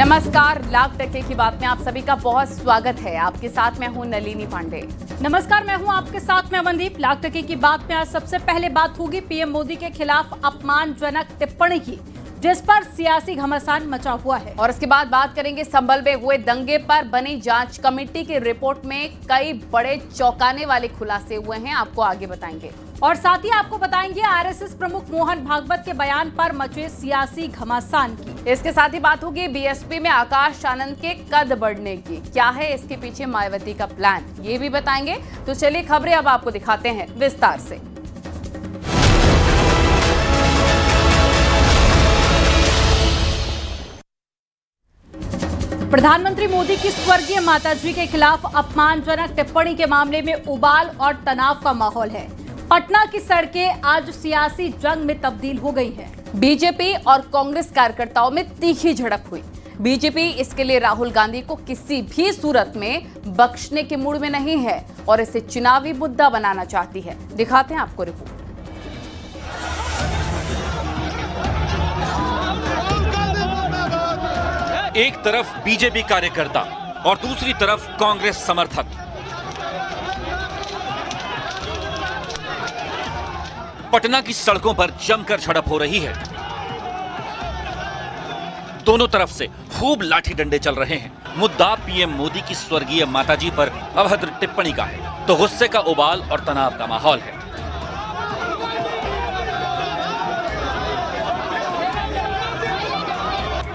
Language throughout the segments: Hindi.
नमस्कार, लाख टके की बात में आप सभी का बहुत स्वागत है। आपके साथ मैं हूं नलिनी पांडे। नमस्कार, मैं हूं आपके साथ में अमनदीप। लाख टके की बात में आज सबसे पहले बात होगी पीएम मोदी के खिलाफ अपमानजनक टिप्पणी की, जिस पर सियासी घमासान मचा हुआ है। और इसके बाद बात करेंगे संभल में हुए दंगे पर बनी जांच कमेटी की रिपोर्ट में कई बड़े चौंकाने वाले खुलासे हुए हैं, आपको आगे बताएंगे। और साथ ही आपको बताएंगे आरएसएस प्रमुख मोहन भागवत के बयान पर मचे सियासी घमासान की। इसके साथ ही बात होगी बीएसपी में आकाश आनंद के कद बढ़ने की, क्या है इसके पीछे मायावती का प्लान, ये भी बताएंगे। तो चलिए खबरें अब आपको दिखाते हैं विस्तार से। प्रधानमंत्री मोदी की स्वर्गीय माताजी के खिलाफ अपमानजनक टिप्पणी के मामले में उबाल और तनाव का माहौल है। पटना की सड़कें आज सियासी जंग में तब्दील हो गई हैं। बीजेपी और कांग्रेस कार्यकर्ताओं में तीखी झड़प हुई। बीजेपी इसके लिए राहुल गांधी को किसी भी सूरत में बख्शने के मूड में नहीं है और इसे चुनावी मुद्दा बनाना चाहती है। दिखाते हैं आपको रिपोर्ट। एक तरफ बीजेपी कार्यकर्ता और दूसरी तरफ कांग्रेस समर्थक। पटना की सड़कों पर जमकर झड़प हो रही है। दोनों तरफ से खूब लाठी डंडे चल रहे हैं। मुद्दा पीएम मोदी की स्वर्गीय माताजी पर अभद्र टिप्पणी का है, तो गुस्से का उबाल और तनाव का माहौल है।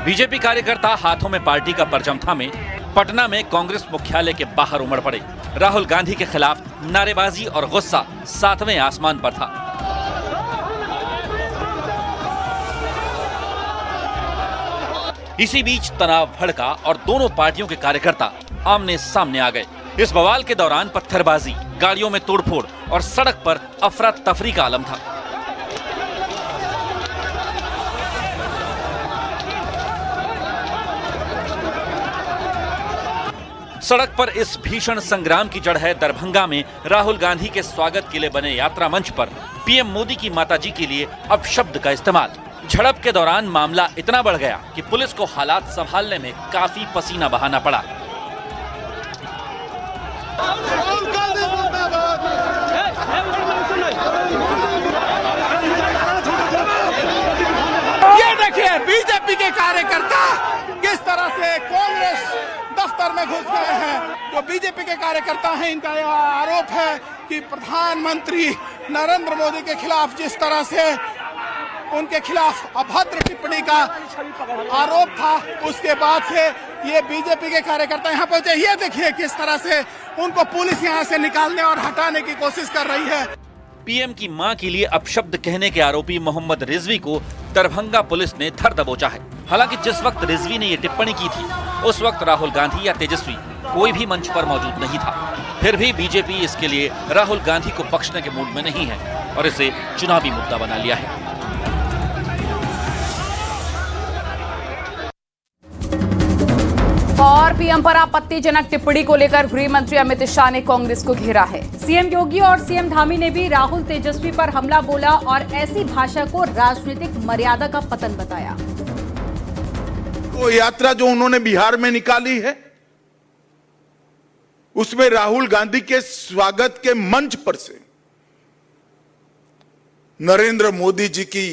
बीजेपी कार्यकर्ता हाथों में पार्टी का परचम थामे पटना में कांग्रेस मुख्यालय के बाहर उमड़ पड़े। राहुल गांधी के खिलाफ नारेबाजी और गुस्सा सातवें आसमान पर था। इसी बीच तनाव भड़का और दोनों पार्टियों के कार्यकर्ता आमने सामने आ गए। इस बवाल के दौरान पत्थरबाजी, गाड़ियों में तोड़फोड़ और सड़क पर अफरा तफरी का आलम था। सड़क पर इस भीषण संग्राम की जड़ है दरभंगा में राहुल गांधी के स्वागत के लिए बने यात्रा मंच पर पीएम मोदी की माताजी के लिए अपशब्द का इस्तेमाल। झड़प के दौरान मामला इतना बढ़ गया कि पुलिस को हालात संभालने में काफी पसीना बहाना पड़ा। ये देखिए बीजेपी के कार्यकर्ता किस तरह से कांग्रेस दफ्तर में घुस गए हैं। जो बीजेपी के कार्यकर्ता हैं, इनका यह आरोप है कि प्रधानमंत्री नरेंद्र मोदी के खिलाफ जिस तरह से उनके खिलाफ अभद्र टिप्पणी का आरोप था, उसके बाद से ये बीजेपी के कार्यकर्ता यहाँ पहुंचे। ये देखिए किस तरह से उनको पुलिस यहाँ से निकालने और हटाने की कोशिश कर रही है। पीएम की मां के लिए अपशब्द कहने के आरोपी मोहम्मद रिजवी को दरभंगा पुलिस ने धर दबोचा है। हालांकि जिस वक्त रिजवी ने ये टिप्पणी की थी, उस वक्त राहुल गांधी या तेजस्वी कोई भी मंच पर मौजूद नहीं था। फिर भी बीजेपी इसके लिए राहुल गांधी को बख्शने के मूड में नहीं है और इसे चुनावी मुद्दा बना लिया है। और पीएम पर आपत्तिजनक टिप्पणी को लेकर गृह मंत्री अमित शाह ने कांग्रेस को घेरा है। सीएम योगी और सीएम धामी ने भी राहुल तेजस्वी पर हमला बोला और ऐसी भाषा को राजनीतिक मर्यादा का पतन बताया। वो यात्रा जो उन्होंने बिहार में निकाली है, उसमें राहुल गांधी के स्वागत के मंच पर से नरेंद्र मोदी जी की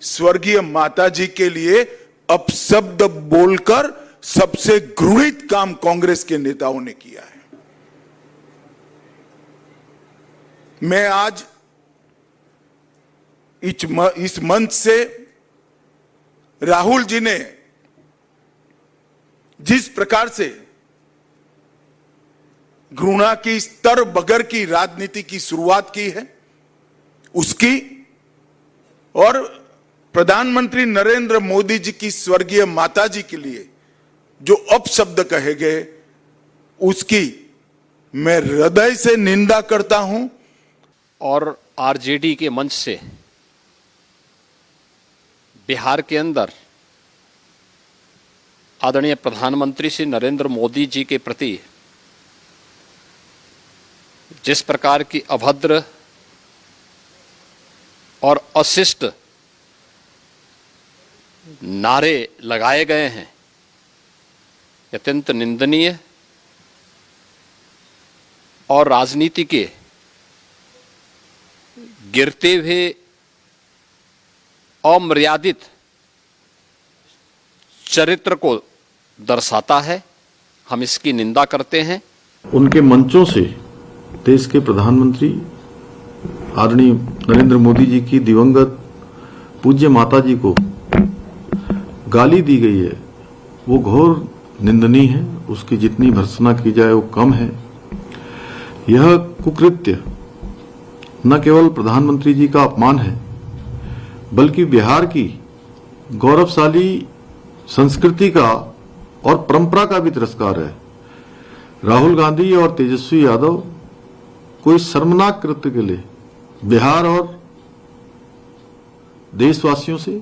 स्वर्गीय माताजी के लिए अपशब्द बोलकर सबसे घृणित काम कांग्रेस के नेताओं ने किया है। मैं आज इस मंच से राहुल जी ने जिस प्रकार से घृणा की स्तर बगर की राजनीति की शुरुआत की है, उसकी और प्रधानमंत्री नरेंद्र मोदी जी की स्वर्गीय माताजी के लिए जो अपशब्द कहे गए, उसकी मैं हृदय से निंदा करता हूं। और आरजेडी के मंच से बिहार के अंदर आदरणीय प्रधानमंत्री श्री नरेंद्र मोदी जी के प्रति जिस प्रकार की अभद्र और अशिष्ट नारे लगाए गए हैं, अत्यंत निंदनीय और राजनीति के गिरते हुए अमर्यादित चरित्र को दर्शाता है। हम इसकी निंदा करते हैं। उनके मंचों से देश के प्रधानमंत्री आदरणीय नरेंद्र मोदी जी की दिवंगत पूज्य माता जी को गाली दी गई है, वो घोर निंदनीय है। उसकी जितनी भर्त्सना की जाए वो कम है। यह कुकृत्य न केवल प्रधानमंत्री जी का अपमान है, बल्कि बिहार की गौरवशाली संस्कृति का और परंपरा का भी तिरस्कार है। राहुल गांधी और तेजस्वी यादव कोई शर्मनाक कृत्य के लिए बिहार और देशवासियों से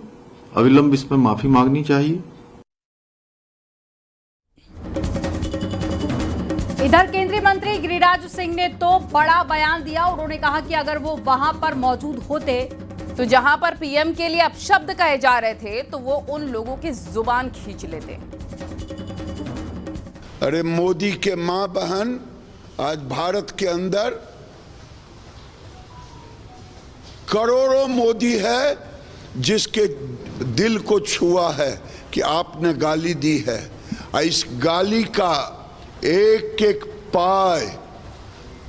अविलंब इसमें माफी मांगनी चाहिए। इधर केंद्रीय मंत्री गिरिराज सिंह ने तो बड़ा बयान दिया। उन्होंने कहा कि अगर वो वहां पर मौजूद होते तो जहां पर पीएम के लिए अपशब्द कहे जा रहे थे तो वो उन लोगों की जुबान खींच लेते। अरे मोदी के मां बहन, आज भारत के अंदर करोड़ों मोदी है जिसके दिल को छुआ है कि आपने गाली दी है। इस गाली का एक एक पाय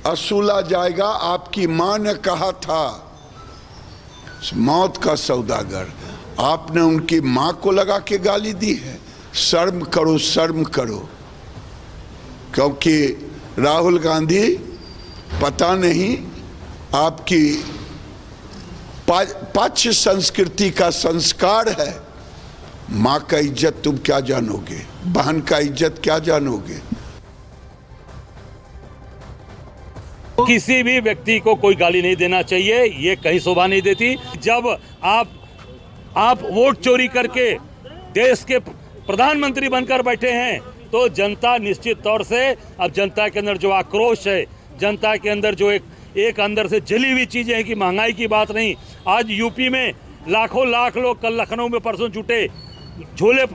असूला जाएगा। आपकी मां ने कहा था मौत का सौदागर, आपने उनकी मां को लगा के गाली दी है। शर्म करो, शर्म करो। क्योंकि राहुल गांधी पता नहीं आपकी पाश्चात्य संस्कृति का संस्कार है। मां का इज्जत तुम क्या जानोगे, बहन का इज्जत क्या जानोगे। किसी भी व्यक्ति को कोई गाली नहीं देना चाहिए, ये कहीं शोभा नहीं देती। जब आप वोट चोरी करके देश के प्रधानमंत्री बनकर बैठे हैं तो जनता निश्चित तौर से, अब जनता के अंदर जो आक्रोश है, जनता के अंदर जो एक अंदर से जली हुई चीजें हैं कि महंगाई की बात नहीं। आज यूपी में लाखों लाख लोग कल लखनऊ में परसों जुटे, झोले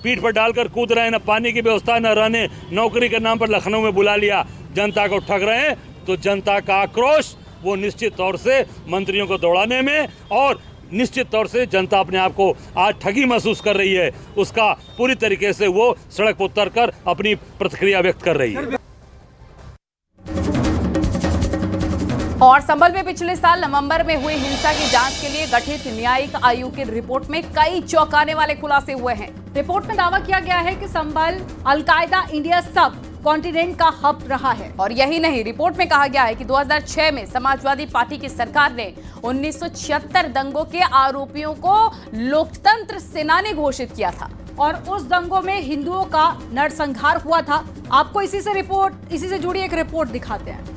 पीठ पर डालकर कूद रहे हैं। न पानी की व्यवस्था, न रहने, नौकरी के नाम पर लखनऊ में बुला लिया, जनता को ठग रहे हैं। तो जनता का आक्रोश वो निश्चित तौर से मंत्रियों को दौड़ाने में, और निश्चित तौर से जनता अपने आप को आज ठगी महसूस कर रही है, उसका पूरी तरीके से वो सड़क पर उतरकर अपनी प्रतिक्रिया व्यक्त कर रही है। और संभल में पिछले साल नवंबर में हुई हिंसा की जांच के लिए गठित न्यायिक आयोग की रिपोर्ट में कई चौंकाने वाले खुलासे हुए हैं। रिपोर्ट में दावा किया गया है कि संभल अलकायदा इंडिया सब कॉन्टिनेंट का हब रहा है। और यही नहीं, रिपोर्ट में कहा गया है कि 2006 में समाजवादी पार्टी की सरकार ने 1976 दंगों के आरोपियों को लोकतंत्र सेनानी घोषित किया था, और उस दंगों में हिंदुओं का नरसंहार हुआ था। आपको इसी से जुड़ी एक रिपोर्ट दिखाते हैं।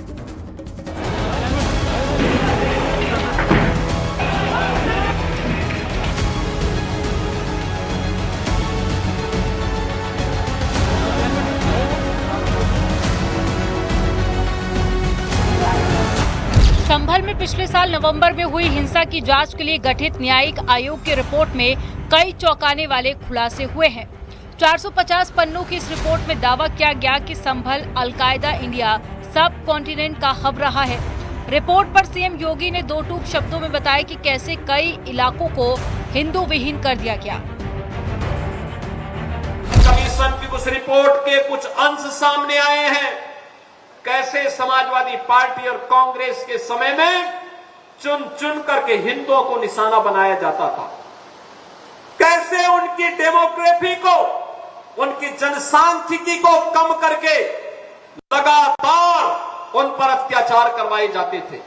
संभल में पिछले साल नवंबर में हुई हिंसा की जांच के लिए गठित न्यायिक आयोग की रिपोर्ट में कई चौंकाने वाले खुलासे हुए हैं। 450 पन्नों की इस रिपोर्ट में दावा किया गया कि संभल अलकायदा इंडिया सब कॉन्टिनेंट का हब रहा है। रिपोर्ट पर सीएम योगी ने दो टूक शब्दों में बताया कि कैसे कई इलाकों को हिंदू विहीन कर दिया गया। कमीशन की उस रिपोर्ट के कुछ अंश सामने आए हैं। कैसे समाजवादी पार्टी और कांग्रेस के समय में चुन चुन करके हिंदुओं को निशाना बनाया जाता था। कैसे उनकी डेमोग्राफी को, उनकी जनसांख्यिकी को कम करके लगातार उन पर अत्याचार करवाए जाते थे।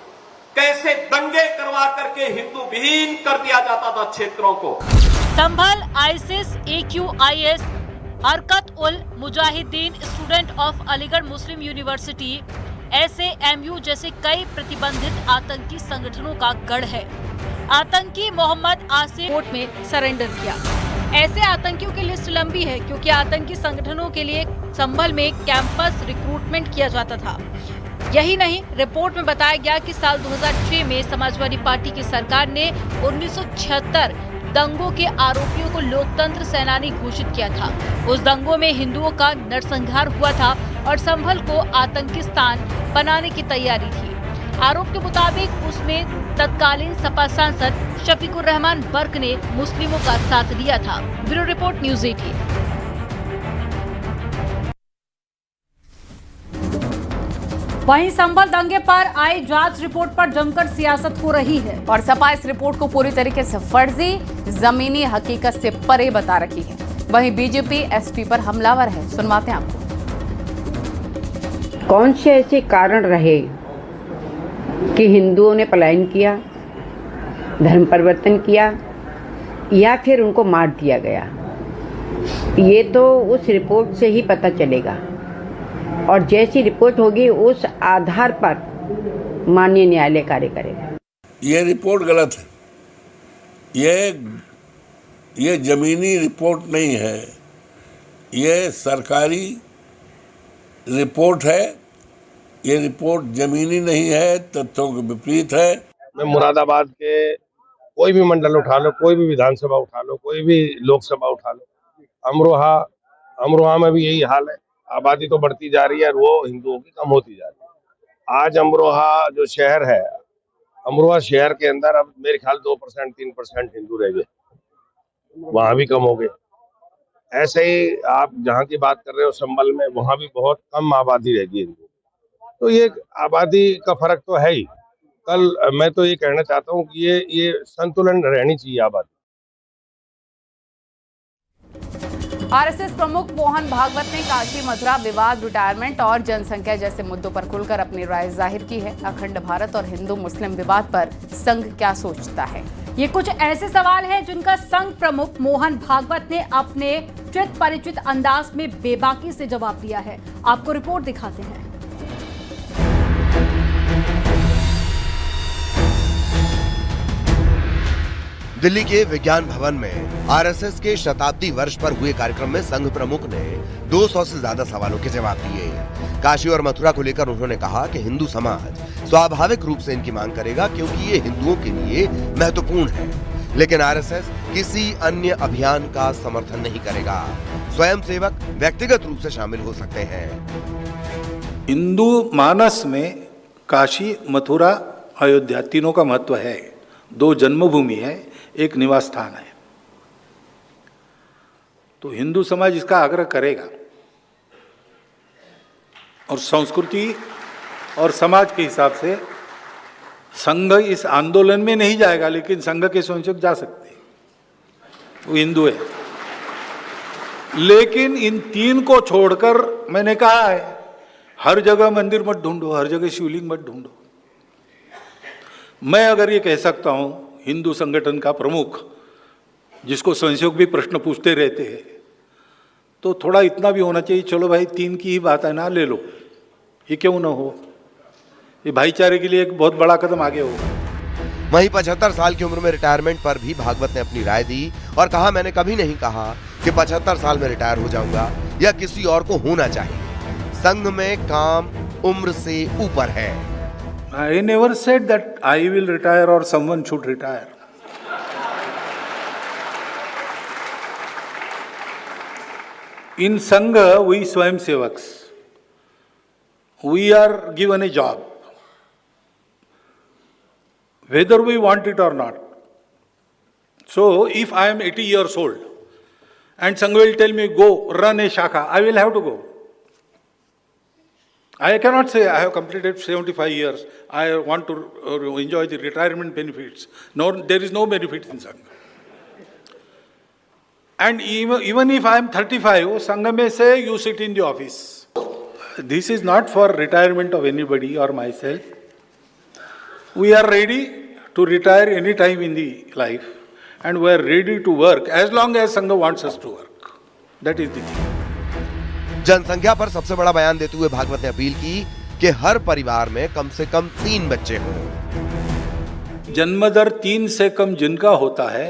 कैसे दंगे करवा करके हिंदू विहीन कर दिया जाता था क्षेत्रों को। संभल ISIS, AQIS, Harkat ul Mujahideen, student of Aligarh Muslim University, SAMU जैसे कई प्रतिबंधित आतंकी संगठनों का गढ़ है। आतंकी मोहम्मद आसिफ कोर्ट में सरेंडर किया। ऐसे आतंकियों की लिस्ट लंबी है क्योंकि आतंकी संगठनों के लिए संभल में कैंपस रिक्रूटमेंट किया जाता था। यही नहीं, रिपोर्ट में बताया गया कि साल 2006 में समाजवादी पार्टी की सरकार ने 1976 दंगों के आरोपियों को लोकतंत्र सेनानी घोषित किया था। उस दंगों में हिंदुओं का नरसंहार हुआ था और संभल को आतंकिस्तान बनाने की तैयारी थी। आरोप के मुताबिक उसमें तत्कालीन सपा सांसद शफीकुर रहमान बर्क ने मुस्लिमों का साथ दिया था। Bureau report news 18। वहीं संभल दंगे पर आई जांच रिपोर्ट पर जमकर सियासत हो रही है और सपा इस रिपोर्ट को पूरी तरीके से फर्जी, जमीनी हकीकत से परे बता रखी है। वहीं बीजेपी एसपी पर हमलावर है। सुनवाते हैं आपको। कौन से ऐसे कारण रहे कि हिंदुओं ने पलायन किया, धर्म परिवर्तन किया या फिर उनको मार दिया गया, ये तो उस रिपोर्ट से ही पता चलेगा और जैसी रिपोर्ट होगी उस आधार पर माननीय न्यायालय कार्य करेगा। ये रिपोर्ट गलत है। ये जमीनी रिपोर्ट नहीं है, ये सरकारी रिपोर्ट है। ये रिपोर्ट जमीनी नहीं है, तथ्यों के विपरीत है। मैं मुरादाबाद के कोई भी मंडल उठा लो, कोई भी विधानसभा उठा लो, कोई भी लोकसभा उठा लो, अमरोहा में भी यही हाल है। आबादी तो बढ़ती जा रही है और वो हिंदुओं की कम होती जा रही है। आज अमरोहा जो शहर है, अमरोहा शहर के अंदर अब मेरे ख्याल 2% 3% हिंदू रह गए, वहां भी कम हो गए। ऐसे ही आप जहाँ की बात कर रहे हो संभल में, वहां भी बहुत कम आबादी रह गई हिंदू। तो ये आबादी का फर्क तो है ही। कल मैं तो ये कहना चाहता हूँ कि ये संतुलन रहनी चाहिए आबादी। आरएसएस प्रमुख मोहन भागवत ने काशी मथुरा विवाद, रिटायरमेंट और जनसंख्या जैसे मुद्दों पर खुलकर अपनी राय जाहिर की है। अखंड भारत और हिंदू मुस्लिम विवाद पर संघ क्या सोचता है? ये कुछ ऐसे सवाल हैं जिनका संघ प्रमुख मोहन भागवत ने अपने चित परिचित अंदाज में बेबाकी से जवाब दिया है। आपको रिपोर्ट दिखाते हैं। दिल्ली के विज्ञान भवन में आरएसएस के शताब्दी वर्ष पर हुए कार्यक्रम में संघ प्रमुख ने 200 से ज्यादा सवालों के जवाब दिए। काशी और मथुरा को लेकर उन्होंने कहा कि हिंदू समाज स्वाभाविक रूप से इनकी मांग करेगा क्योंकि ये हिंदुओं के लिए महत्वपूर्ण है, लेकिन आरएसएस किसी अन्य अभियान का समर्थन नहीं करेगा। स्वयंसेवक व्यक्तिगत रूप से शामिल हो सकते हैं। हिंदू मानस में काशी, मथुरा, अयोध्या तीनों का महत्व है। 2 जन्मभूमि है, एक निवास स्थान है। तो हिंदू समाज इसका आग्रह करेगा और संस्कृति और समाज के हिसाब से संघ इस आंदोलन में नहीं जाएगा, लेकिन संघ के स्वयंसेवक जा सकते हैं, वो हिंदू है। लेकिन इन 3 को छोड़कर मैंने कहा है, हर जगह मंदिर मत ढूंढो, हर जगह शिवलिंग मत ढूंढो। मैं अगर ये कह सकता हूं, हिंदू संगठन का प्रमुख, जिसको स्वयंसेवक भी प्रश्न पूछते रहते हैं, तो थोड़ा इतना भी होना चाहिए, चलो भाई 3 की ही बात है ना, ले लो, ये क्यों ना हो। ये भाईचारे के लिए एक बहुत बड़ा कदम आगे होगा। वहीं 75 साल की उम्र में रिटायरमेंट पर भी भागवत ने अपनी राय दी और कहा, मैंने कभी नहीं कहा कि 75 साल में रिटायर हो जाऊंगा या किसी और को होना चाहिए। संघ में काम उम्र से ऊपर है। I never said that I will retire or someone should retire. In Sangha, we Swayamsevaks, we are given a job, whether we want it or not. So, if I am 80 years old and Sangha will tell me, go run a shakha, I will have to go. I cannot say I have completed 75 years, I want to enjoy the retirement benefits. No, there is no benefits in Sangha. And even if I am 35, Sangha may say, you sit in the office. This is not for retirement of anybody or myself. We are ready to retire any time in the life, and we are ready to work as long as Sangha wants us to work. That is the thing. जनसंख्या पर सबसे बड़ा बयान देते हुए भागवत ने अपील की कि हर परिवार में कम से कम 3 बच्चे हों। जन्म दर 3 से कम जिनका होता है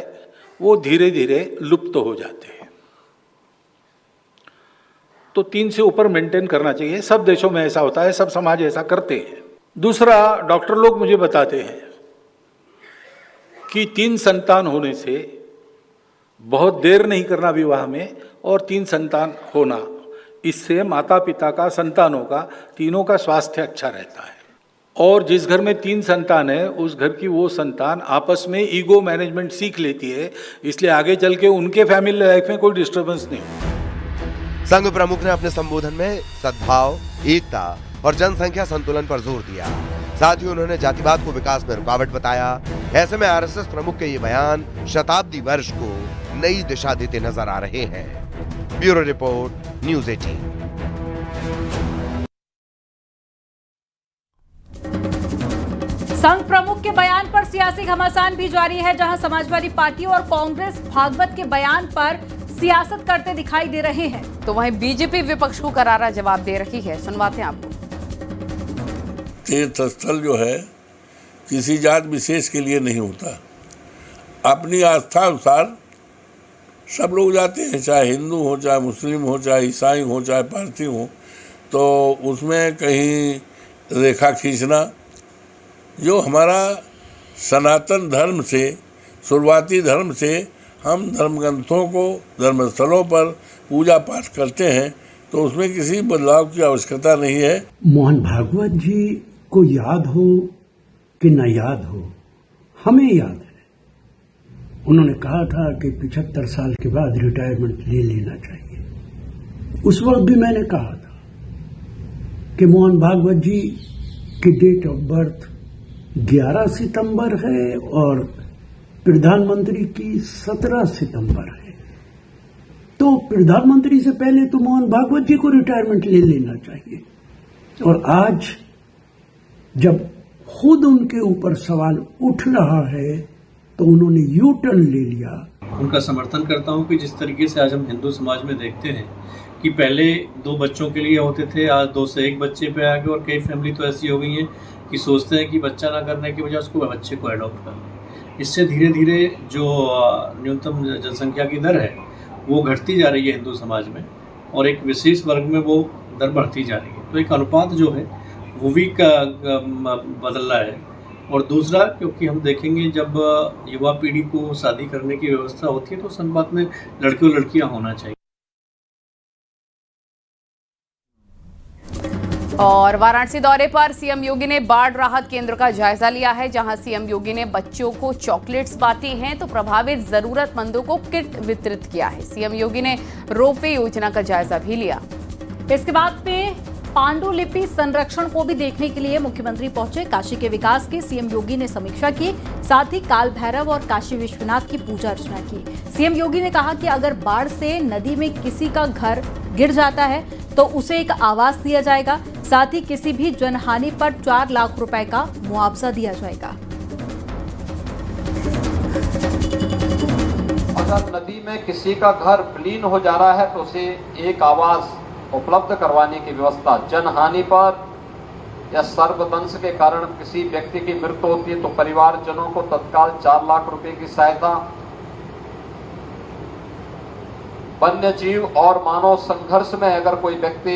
वो धीरे धीरे लुप्त हो जाते हैं, तो 3 से ऊपर मेंटेन करना चाहिए। सब देशों में ऐसा होता है, सब समाज ऐसा करते हैं। दूसरा, डॉक्टर लोग मुझे बताते हैं कि 3 संतान होने से बहुत देर नहीं करना विवाह में और 3 संतान होना, इससे माता पिता का, संतानों का, तीनों का स्वास्थ्य अच्छा रहता है। और जिस घर में 3 संतान है उस घर की वो संतान आपस में ईगो मैनेजमेंट सीख लेती है, इसलिए आगे चल के उनके फैमिली लाइफ में कोई डिस्टर्बेंस नहीं हो। संघ प्रमुख ने अपने संबोधन में सद्भाव, एकता और जनसंख्या संतुलन पर जोर दिया। साथ ही उन्होंने जातिवाद को विकास में रुकावट बताया। ऐसे में आरएसएस प्रमुख के ये बयान शताब्दी वर्ष को नई दिशा देते नजर आ रहे हैं। Bureau report, news 18। संघ प्रमुख के बयान पर सियासी घमासान भी जारी है, जहां समाजवादी पार्टी और कांग्रेस भागवत के बयान पर सियासत करते दिखाई दे रहे हैं, तो वहीं बीजेपी विपक्ष को करारा जवाब दे रही है। सुनवाते हैं आपको। तीर्थ स्थल जो है किसी जात विशेष के लिए नहीं होता, अपनी आस्था अनुसार सब लोग जाते हैं, चाहे हिंदू हो, चाहे मुस्लिम हो, चाहे ईसाई हो, चाहे पारसी हो। तो उसमें कहीं रेखा खींचना, जो हमारा सनातन धर्म से, शुरुआती धर्म से हम धर्मग्रंथों को धर्मस्थलों पर पूजा पाठ करते हैं, तो उसमें किसी बदलाव की आवश्यकता नहीं है। मोहन भागवत जी को याद हो कि न याद हो, हमें याद है। उन्होंने कहा था कि 75 साल के बाद रिटायरमेंट ले लेना चाहिए। उस वक्त भी मैंने कहा था कि मोहन भागवत जी की डेट ऑफ बर्थ 11 सितंबर है और प्रधानमंत्री की 17 सितंबर है। तो प्रधानमंत्री से पहले तो मोहन भागवत जी को रिटायरमेंट ले लेना चाहिए। और आज जब खुद उनके ऊपर सवाल उठ रहा है तो उन्होंने यू टर्न ले लिया। उनका समर्थन करता हूं कि जिस तरीके से आज हम हिंदू समाज में देखते हैं कि पहले 2 बच्चों के लिए होते थे, आज 2 से 1 बच्चे पे आ गए। और कई फैमिली तो ऐसी हो गई हैं कि सोचते हैं कि बच्चा ना करने की वजह उसको बच्चे को एडॉप्ट कर लें। इससे धीरे धीरे जो न्यूनतम जनसंख्या की दर है वो घटती जा रही है हिंदू समाज में, और एक विशेष वर्ग में वो दर बढ़ती जा रही है। तो एक अनुपात जो है वो भी बदल रहा है। और दूसरा, क्योंकि हम देखेंगे जब युवा पीढ़ी को शादी करने की व्यवस्था होती है तो उस अनुपात में लड़के और लड़कियां होना चाहिए। और वाराणसी दौरे पर सीएम योगी ने बाढ़ राहत केंद्र का जायजा लिया है, जहां सीएम योगी ने बच्चों को चॉकलेट्स बांटी हैं तो प्रभावित जरूरतमंदों को किट वितरित किया है। सीएम योगी ने रोपवे योजना का जायजा भी लिया। इसके बाद में पांडुलिपि संरक्षण को भी देखने के लिए मुख्यमंत्री पहुंचे। काशी के विकास की सीएम योगी ने समीक्षा की, साथ ही काल भैरव और काशी विश्वनाथ की पूजा अर्चना की। सीएम योगी ने कहा कि अगर बाढ़ से नदी में किसी का घर गिर जाता है तो उसे एक आवास दिया जाएगा, साथ ही किसी भी जनहानि पर 4 लाख रुपए का मुआवजा दिया जाएगा। अगर नदी में किसी का घर विलीन हो जा रहा है तो उसे एक आवास उपलब्ध करवाने की व्यवस्था, जनहानि पर या सर्पदंश के कारण किसी व्यक्ति की मृत्यु होती है तो परिवारजनों को तत्काल 4 लाख रुपए की सहायता, वन्य जीव और मानव संघर्ष में अगर कोई व्यक्ति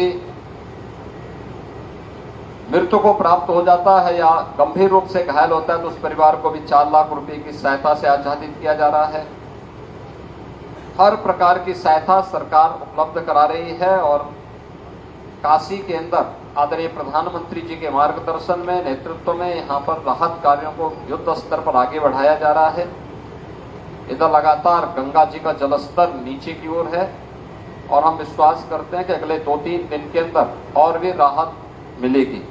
मृत्यु को प्राप्त हो जाता है या गंभीर रूप से घायल होता है तो उस परिवार को भी 4 लाख रुपए की सहायता से आच्छादित किया जा रहा है। हर प्रकार की सहायता सरकार उपलब्ध करा रही है और काशी के अंदर आदरणीय प्रधानमंत्री जी के मार्गदर्शन में, नेतृत्व में यहाँ पर राहत कार्यों को युद्ध स्तर पर आगे बढ़ाया जा रहा है। इधर लगातार गंगा जी का जलस्तर नीचे की ओर है और हम विश्वास करते हैं कि अगले 2-3 दिन के अंदर और भी राहत मिलेगी।